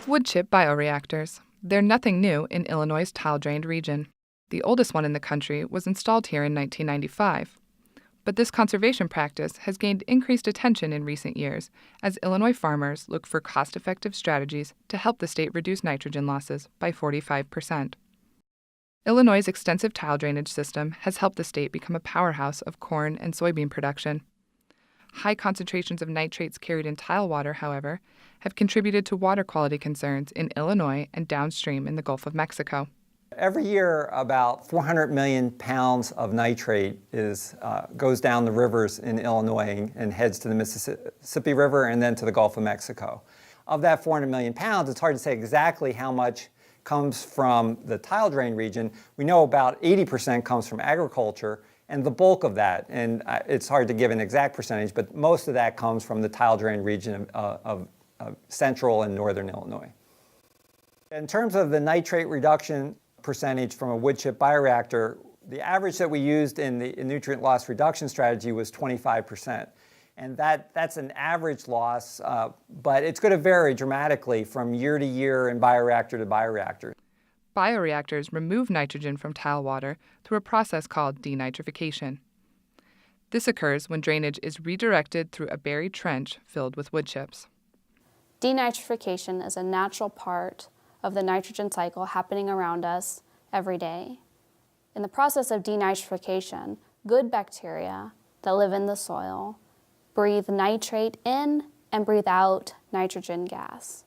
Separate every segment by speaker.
Speaker 1: Woodchip bioreactors. They're nothing new in Illinois' tile-drained region. The oldest one in the country was installed here in 1995. But this conservation practice has gained increased attention in recent years as Illinois farmers look for cost-effective strategies to help the state reduce nitrogen losses by 45%. Illinois' extensive tile drainage system has helped the state become a powerhouse of corn and soybean production. High concentrations of nitrates carried in tile water, however, have contributed to water quality concerns in Illinois and downstream in the Gulf of Mexico.
Speaker 2: Every year, about 400 million pounds of nitrate goes down the rivers in Illinois and heads to the Mississippi River and then to the Gulf of Mexico. Of that 400 million pounds, it's hard to say exactly how much comes from the tile drain region. We know about 80% comes from agriculture, and the bulk of that, and it's hard to give an exact percentage, but most of that comes from the tile drain region of central and northern Illinois. In terms of the nitrate reduction percentage from a woodchip bioreactor, the average that we used in the nutrient loss reduction strategy was 25%. And that's an average loss, but it's going to vary dramatically from year to year and bioreactor to bioreactor.
Speaker 1: Bioreactors remove nitrogen from tile water through a process called denitrification. This occurs when drainage is redirected through a buried trench filled with wood chips.
Speaker 3: Denitrification is a natural part of the nitrogen cycle happening around us every day. In the process of denitrification, good bacteria that live in the soil breathe nitrate in and breathe out nitrogen gas.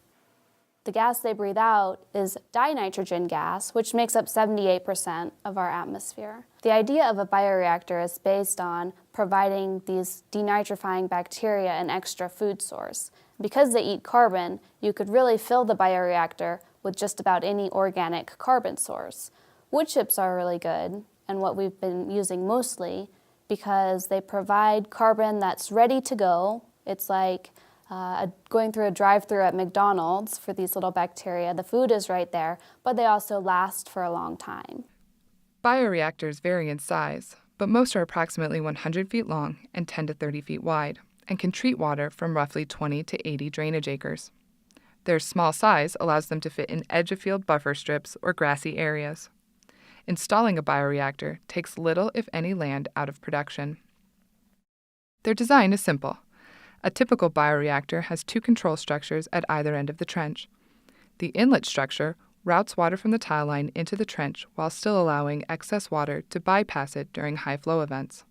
Speaker 3: The gas they breathe out is dinitrogen gas, which makes up 78% of our atmosphere. The idea of a bioreactor is based on providing these denitrifying bacteria an extra food source. Because they eat carbon, you could really fill the bioreactor with just about any organic carbon source. Wood chips are really good, and what we've been using mostly, because they provide carbon that's ready to go. It's like going through a drive-thru at McDonald's for these little bacteria. The food is right there, but they also last for a long time.
Speaker 1: Bioreactors vary in size, but most are approximately 100 feet long and 10 to 30 feet wide, and can treat water from roughly 20 to 80 drainage acres. Their small size allows them to fit in edge-of-field buffer strips or grassy areas. Installing a bioreactor takes little, if any, land out of production. Their design is simple. A typical bioreactor has two control structures at either end of the trench. The inlet structure routes water from the tile line into the trench while still allowing excess water to bypass it during high flow events.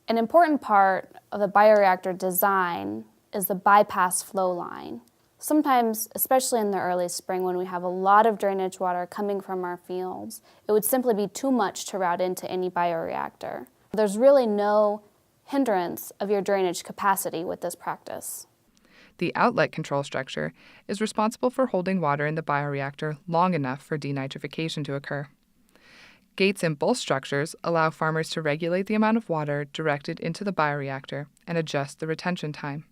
Speaker 3: An important part of the bioreactor design is the bypass flow line. Sometimes, especially in the early spring when we have a lot of drainage water coming from our fields, it would simply be too much to route into any bioreactor. There's really no hindrance of your drainage capacity with this practice.
Speaker 1: The outlet control structure is responsible for holding water in the bioreactor long enough for denitrification to occur. Gates in both structures allow farmers to regulate the amount of water directed into the bioreactor and adjust the retention time.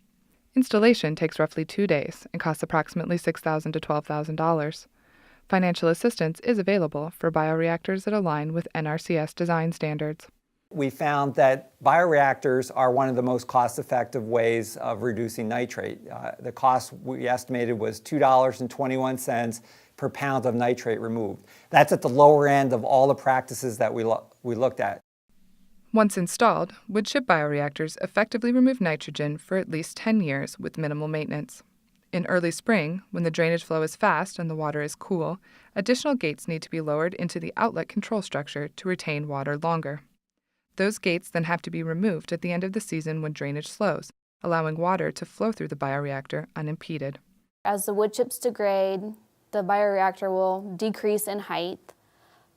Speaker 1: Installation takes roughly 2 days and costs approximately $6,000 to $12,000. Financial assistance is available for bioreactors that align with NRCS design standards.
Speaker 2: We found that bioreactors are one of the most cost-effective ways of reducing nitrate. The cost we estimated was $2.21 per pound of nitrate removed. That's at the lower end of all the practices that we looked at.
Speaker 1: Once installed, woodchip bioreactors effectively remove nitrogen for at least 10 years with minimal maintenance. In early spring, when the drainage flow is fast and the water is cool, additional gates need to be lowered into the outlet control structure to retain water longer. Those gates then have to be removed at the end of the season when drainage slows, allowing water to flow through the bioreactor unimpeded.
Speaker 3: As the wood chips degrade, the bioreactor will decrease in height.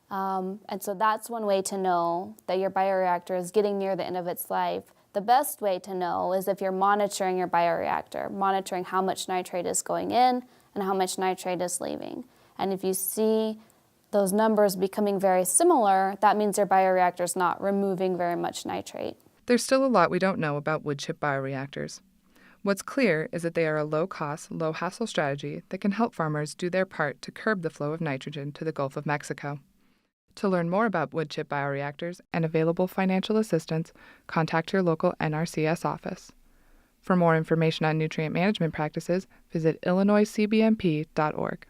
Speaker 3: And so that's one way to know that your bioreactor is getting near the end of its life. The best way to know is if you're monitoring your bioreactor, monitoring how much nitrate is going in and how much nitrate is leaving. And if you see those numbers becoming very similar, that means your bioreactor is not removing very much nitrate.
Speaker 1: There's still a lot we don't know about woodchip bioreactors. What's clear is that they are a low-cost, low-hassle strategy that can help farmers do their part to curb the flow of nitrogen to the Gulf of Mexico. To learn more about woodchip bioreactors and available financial assistance, contact your local NRCS office. For more information on nutrient management practices, visit illinoiscbmp.org.